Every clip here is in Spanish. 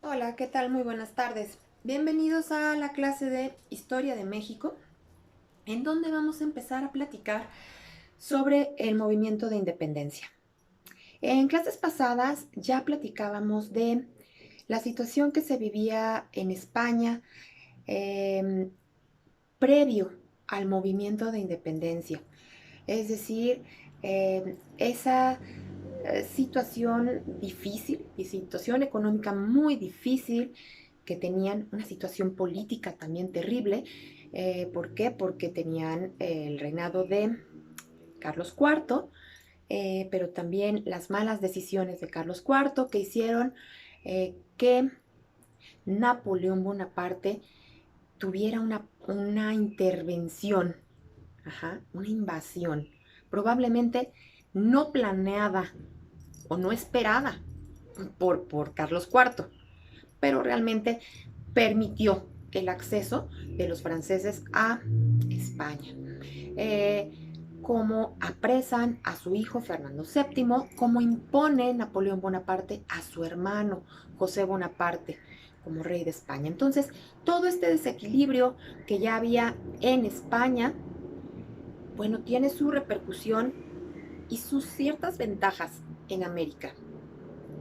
Hola, ¿qué tal? Muy buenas tardes. Bienvenidos a la clase de Historia de México, en donde vamos a empezar a platicar sobre el movimiento de independencia. En clases pasadas ya platicábamos de la situación que se vivía en España eh, previo al movimiento de independencia, es decir, esa situación difícil y situación económica muy difícil, que tenían una situación política también terrible. ¿Por qué? Porque tenían el reinado de Carlos IV, pero también las malas decisiones de Carlos IV que hicieron que Napoleón Bonaparte tuviera una intervención, una invasión, probablemente no planeada o no esperada por Carlos IV, pero realmente permitió el acceso de los franceses a España. Cómo apresan a su hijo Fernando VII, cómo impone Napoleón Bonaparte a su hermano José Bonaparte como rey de España. Entonces, todo este desequilibrio que ya había en España, bueno, tiene su repercusión y sus ciertas ventajas en América,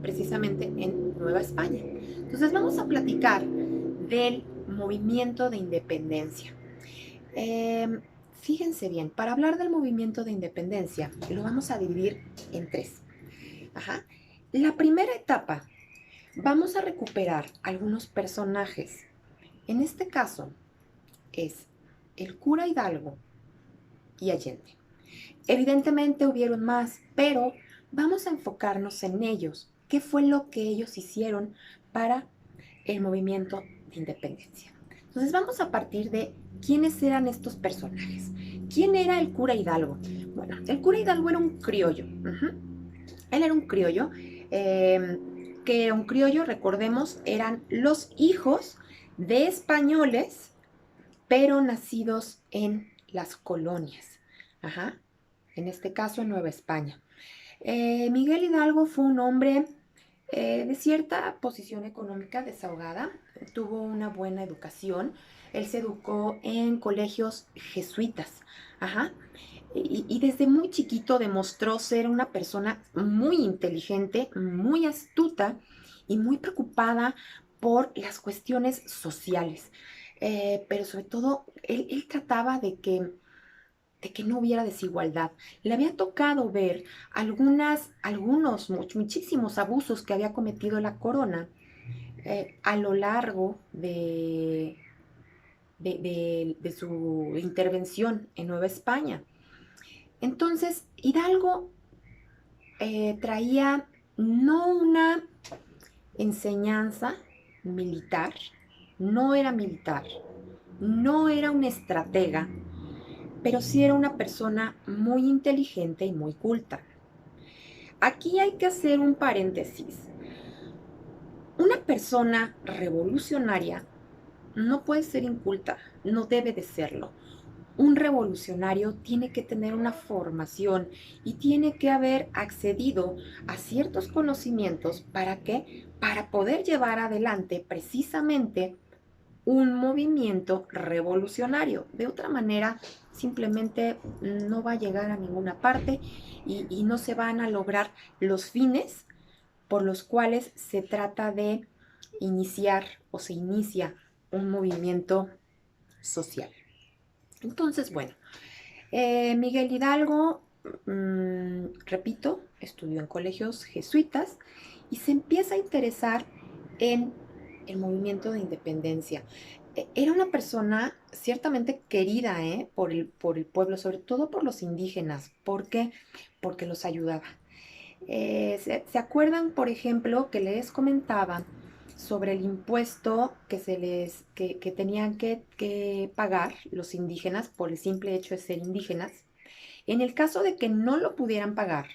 precisamente en Nueva España. Entonces vamos a platicar del movimiento de independencia. Fíjense bien, para hablar del movimiento de independencia lo vamos a dividir en tres. Ajá. La primera etapa, vamos a recuperar algunos personajes. En este caso es el cura Hidalgo y Allende. Evidentemente hubieron más, pero vamos a enfocarnos en ellos. ¿Qué fue lo que ellos hicieron para el movimiento de independencia? Entonces vamos a partir de quiénes eran estos personajes. ¿Quién era el cura Hidalgo? Bueno, el cura Hidalgo era un criollo. Él era un criollo, que era un criollo, recordemos, eran los hijos de españoles, pero nacidos en las colonias. Ajá. En este caso en Nueva España. Miguel Hidalgo fue un hombre de cierta posición económica desahogada, tuvo una buena educación, él se educó en colegios jesuitas, ajá, y desde muy chiquito demostró ser una persona muy inteligente, muy astuta y muy preocupada por las cuestiones sociales. Pero sobre todo, él trataba de que no hubiera desigualdad. Le había tocado ver muchísimos abusos que había cometido la corona a lo largo de su intervención en Nueva España. Entonces, Hidalgo traía no una enseñanza militar, no era militar, no era un estratega, pero sí era una persona muy inteligente y muy culta. Aquí hay que hacer un paréntesis. Una persona revolucionaria no puede ser inculta, no debe de serlo. Un revolucionario tiene que tener una formación y tiene que haber accedido a ciertos conocimientos. ¿Para qué? Para poder llevar adelante precisamente un movimiento revolucionario. De otra manera, simplemente no va a llegar a ninguna parte y no se van a lograr los fines por los cuales se trata de iniciar o se inicia un movimiento social. Entonces, bueno, Miguel Hidalgo, repito, estudió en colegios jesuitas y se empieza a interesar en el movimiento de independencia. Era una persona ciertamente querida, por el pueblo, sobre todo por los indígenas. ¿Por qué? Porque los ayudaba. ¿Se acuerdan, por ejemplo, que les comentaba sobre el impuesto que tenían que pagar los indígenas por el simple hecho de ser indígenas? En el caso de que no lo pudieran pagar,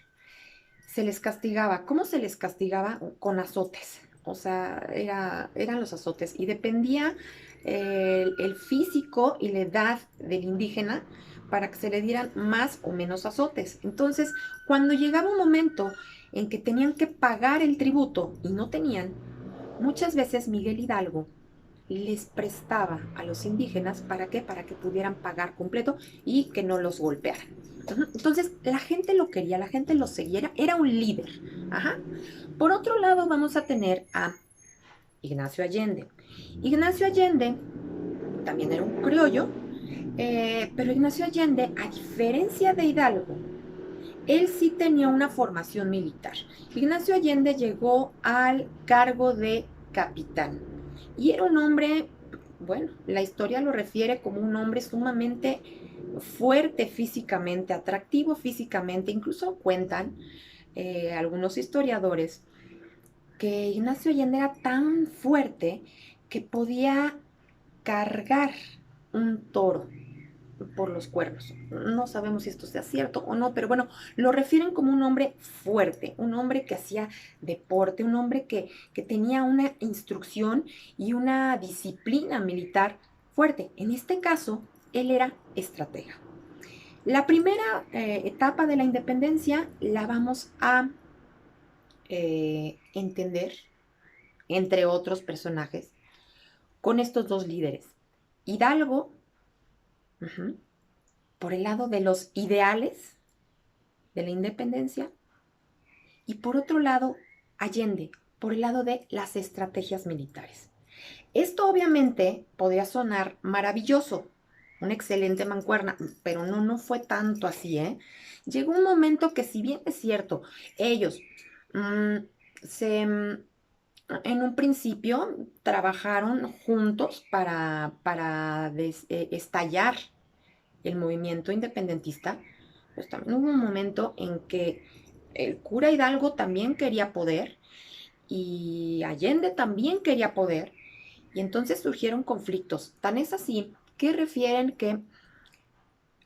se les castigaba. ¿Cómo se les castigaba? Con azotes. O sea, eran los azotes. Y dependía el físico y la edad del indígena para que se le dieran más o menos azotes. Entonces, cuando llegaba un momento en que tenían que pagar el tributo y no tenían, Muchas veces Miguel Hidalgo les prestaba a los indígenas, ¿para qué? Para que pudieran pagar completo y que no los golpearan. Entonces, la gente lo quería, la gente lo seguía, era un líder. Ajá. Por otro lado, vamos a tener a Ignacio Allende. Ignacio Allende también era un criollo, pero Ignacio Allende, a diferencia de Hidalgo, él sí tenía una formación militar. Ignacio Allende llegó al cargo de capitán y era un hombre, bueno, la historia lo refiere como un hombre sumamente fuerte físicamente, atractivo físicamente, incluso cuentan algunos historiadores que Ignacio Allende era tan fuerte que podía cargar un toro por los cuernos. No sabemos si esto sea cierto o no, pero bueno, lo refieren como un hombre fuerte, un hombre que hacía deporte, un hombre que tenía una instrucción y una disciplina militar fuerte. En este caso, él era estratega. La primera etapa de la independencia la vamos a entender, entre otros personajes, con estos dos líderes. Hidalgo, por el lado de los ideales de la independencia, y por otro lado, Allende, por el lado de las estrategias militares. Esto obviamente podría sonar maravilloso, una excelente mancuerna, pero no fue tanto así, ¿eh? Llegó un momento que, si bien es cierto, ellos mmm, se en un principio trabajaron juntos para estallar el movimiento independentista, pues también hubo un momento en que el cura Hidalgo también quería poder y Allende también quería poder, y entonces surgieron conflictos. Tan es así que refieren que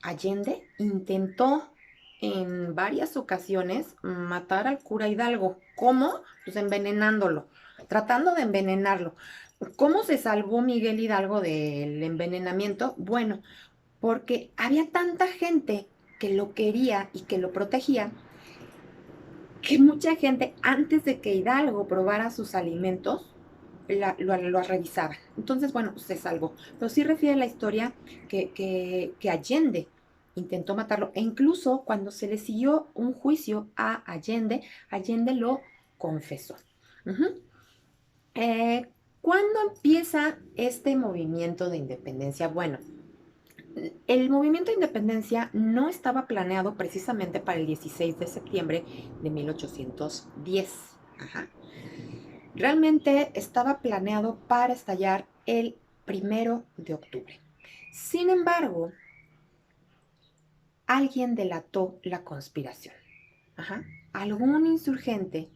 Allende intentó en varias ocasiones matar al cura Hidalgo. ¿Cómo? Pues envenenándolo, tratando de envenenarlo. ¿Cómo se salvó Miguel Hidalgo del envenenamiento? Bueno, porque había tanta gente que lo quería y que lo protegía, que mucha gente, antes de que Hidalgo probara sus alimentos, lo revisaba. Entonces, bueno, se salvó. Pero sí refiere la historia que Allende intentó matarlo. E incluso cuando se le siguió un juicio a Allende, Allende lo confesó. Uh-huh. ¿Cuándo empieza este movimiento de independencia? Bueno, el movimiento de independencia no estaba planeado precisamente para el 16 de septiembre de 1810. Ajá. Realmente estaba planeado para estallar el 1 de octubre. Sin embargo, alguien delató la conspiración. Ajá. Algún insurgente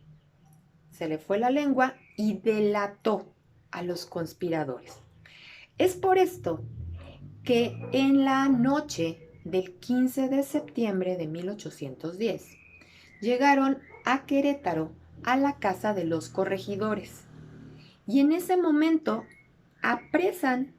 se le fue la lengua y delató a los conspiradores. Es por esto que en la noche del 15 de septiembre de 1810 llegaron a Querétaro a la casa de los corregidores y en ese momento apresan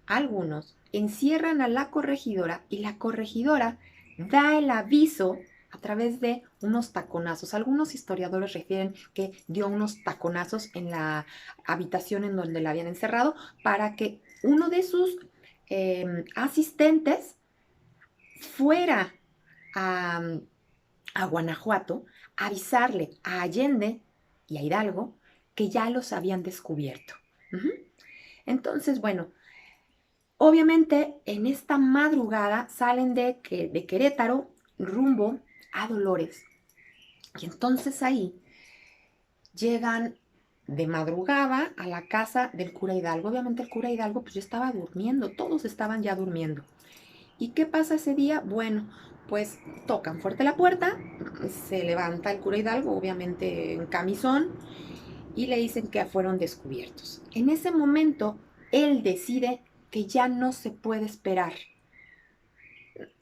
a algunos, encierran a la corregidora y la corregidora da el aviso a través de unos taconazos. Algunos historiadores refieren que dio unos taconazos en la habitación en donde la habían encerrado para que uno de sus asistentes fuera a, a Guanajuato a avisarle a Allende y a Hidalgo que ya los habían descubierto. Entonces, bueno, obviamente en esta madrugada salen de Querétaro rumbo a Dolores. Y entonces ahí llegan de madrugada a la casa del cura Hidalgo. Obviamente el cura Hidalgo pues ya estaba durmiendo, todos estaban ya durmiendo. ¿Y qué pasa ese día? Bueno, pues tocan fuerte la puerta, se levanta el cura Hidalgo, obviamente en camisón, y le dicen que fueron descubiertos. En ese momento, él decide que ya no se puede esperar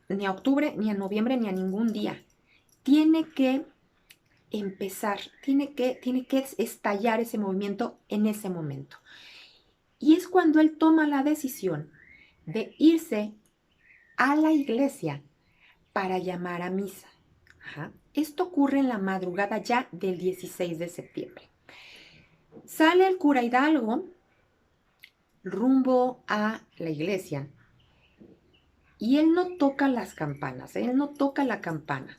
ni a octubre, ni a noviembre, ni a ningún día. Tiene que empezar, tiene que estallar ese movimiento en ese momento. Y es cuando él toma la decisión de irse a la iglesia para llamar a misa. Ajá. Esto ocurre en la madrugada ya del 16 de septiembre. Sale el cura Hidalgo rumbo a la iglesia y él no toca las campanas, él no toca la campana.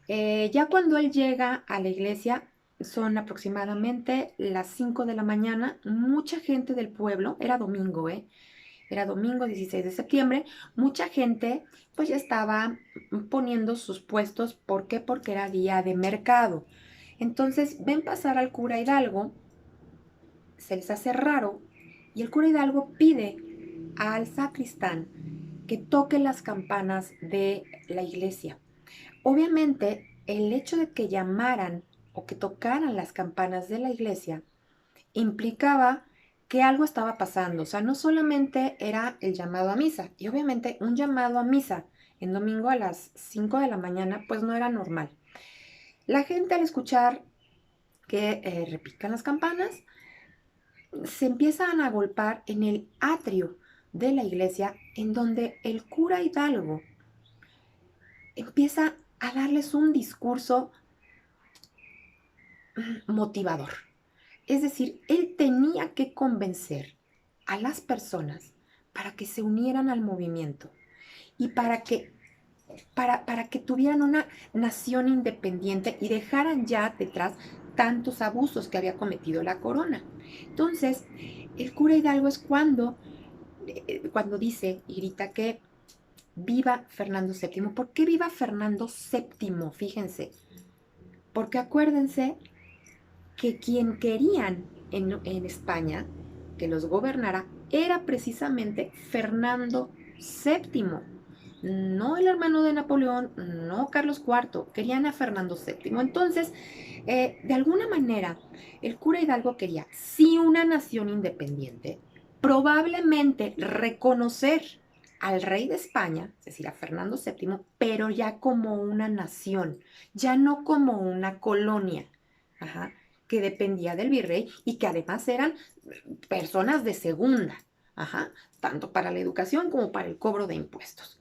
Ya cuando él llega a la iglesia, son aproximadamente las 5 de la mañana, mucha gente del pueblo, era domingo, era domingo 16 de septiembre, mucha gente pues ya estaba poniendo sus puestos. ¿Por qué? Porque era día de mercado. Entonces ven pasar al cura Hidalgo, se les hace raro y el cura Hidalgo pide al sacristán que toque las campanas de la iglesia. Obviamente, el hecho de que llamaran o que tocaran las campanas de la iglesia implicaba que algo estaba pasando. O sea, no solamente era el llamado a misa, y obviamente un llamado a misa en domingo a las 5 de la mañana, pues no era normal. La gente al escuchar que repican las campanas, se empiezan a agolpar en el atrio de la iglesia, en donde el cura Hidalgo empieza a darles un discurso motivador. Es decir, él tenía que convencer a las personas para que se unieran al movimiento y para que tuvieran una nación independiente y dejaran ya detrás tantos abusos que había cometido la corona. Entonces, el cura Hidalgo es cuando dice y grita que viva Fernando VII. ¿Por qué viva Fernando VII? Fíjense, porque acuérdense que quien querían en España que los gobernara era precisamente Fernando VII, no el hermano de Napoleón, no Carlos IV, querían a Fernando VII. Entonces, de alguna manera, el cura Hidalgo quería, sí, una nación independiente, probablemente reconocer al rey de España, es decir, a Fernando VII, pero ya como una nación, ya no como una colonia. Ajá, que dependía del virrey y que además eran personas de segunda, ajá, tanto para la educación como para el cobro de impuestos.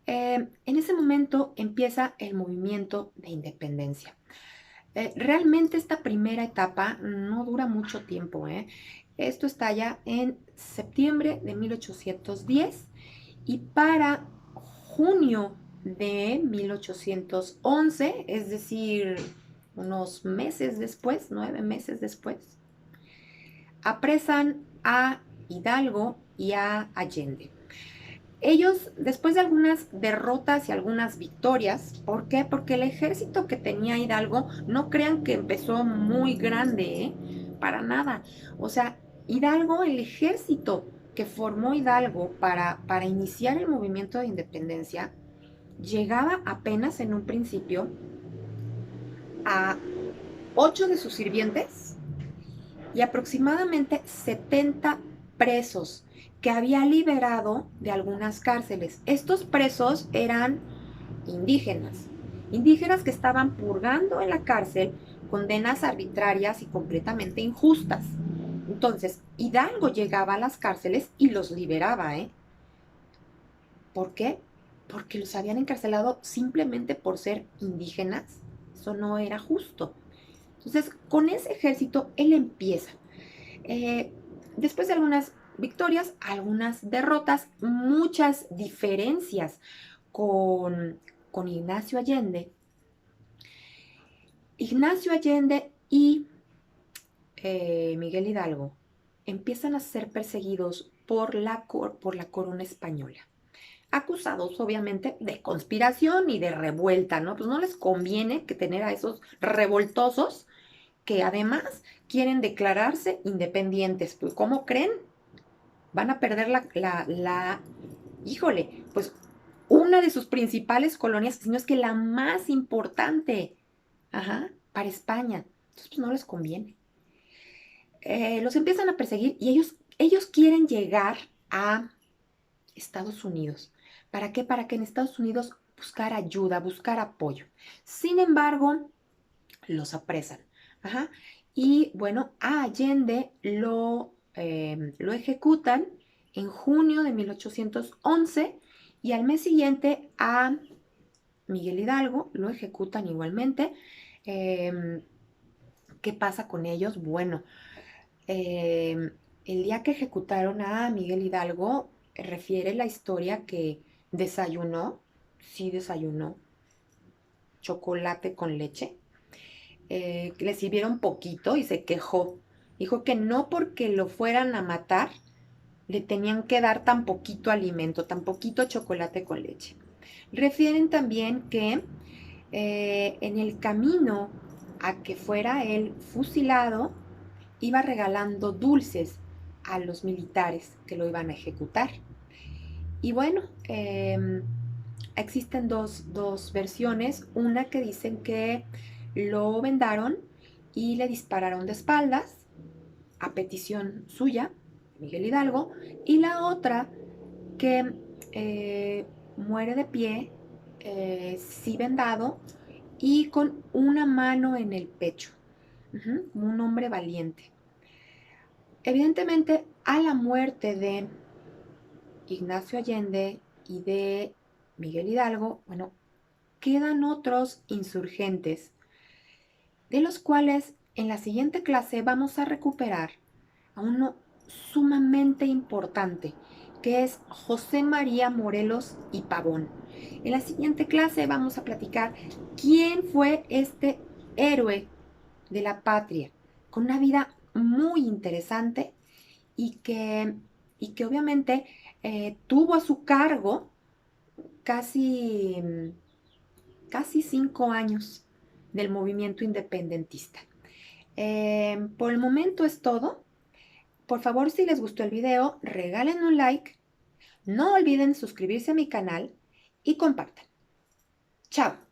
En ese momento empieza el movimiento de independencia. Realmente esta primera etapa no dura mucho tiempo. Esto estalla en septiembre de 1810 y para junio de 1811, es decir, unos meses después, 9 meses después, apresan a Hidalgo y a Allende. Ellos, después de algunas derrotas y algunas victorias, ¿por qué? Porque el ejército que tenía Hidalgo, no crean que empezó muy grande, para nada. O sea, Hidalgo, el ejército que formó Hidalgo para iniciar el movimiento de independencia, llegaba apenas en un principio a 8 de sus sirvientes y aproximadamente 70 presos que había liberado de algunas cárceles. Estos presos eran indígenas, indígenas que estaban purgando en la cárcel condenas arbitrarias y completamente injustas. Entonces, Hidalgo llegaba a las cárceles y los liberaba, ¿Por qué? Porque los habían encarcelado simplemente por ser indígenas. Eso no era justo. Entonces, con ese ejército, él empieza. Eh, Después de algunas victorias, algunas derrotas, muchas diferencias con Ignacio Allende. Ignacio Allende y Miguel Hidalgo empiezan a ser perseguidos por la corona española, acusados obviamente de conspiración y de revuelta, ¿no? Pues no les conviene que tener a esos revoltosos que además quieren declararse independientes. Pues, ¿cómo creen? Van a perder híjole, pues una de sus principales colonias, si no es que la más importante, ajá, para España. Entonces, pues no les conviene. Los empiezan a perseguir y ellos quieren llegar a Estados Unidos. ¿Para qué? Para que en Estados Unidos buscar ayuda, buscar apoyo. Sin embargo, los apresan. Ajá. Y bueno, a Allende lo ejecutan en junio de 1811 y al mes siguiente a Miguel Hidalgo lo ejecutan igualmente. ¿Qué pasa con ellos? Bueno, El día que ejecutaron a Miguel Hidalgo, refiere la historia que desayunó, sí desayunó, chocolate con leche. Le sirvieron poquito y se quejó. Dijo que no porque lo fueran a matar, le tenían que dar tan poquito alimento, tan poquito chocolate con leche. Refieren también que en el camino a que fuera él fusilado, iba regalando dulces a los militares que lo iban a ejecutar. Y bueno, existen dos versiones. Una que dicen que lo vendaron y le dispararon de espaldas a petición suya, Miguel Hidalgo, y la otra que muere de pie, sí vendado y con una mano en el pecho, como un hombre valiente. Evidentemente, a la muerte de Ignacio Allende y de Miguel Hidalgo, bueno, quedan otros insurgentes, de los cuales en la siguiente clase vamos a recuperar a uno sumamente importante, que es José María Morelos y Pavón. En la siguiente clase vamos a platicar quién fue este héroe de la patria, con una vida muy interesante y que obviamente tuvo a su cargo casi, casi 5 años del movimiento independentista. Por el momento es todo. Por favor, si les gustó el video, regalen un like, no olviden suscribirse a mi canal y compartan. Chao.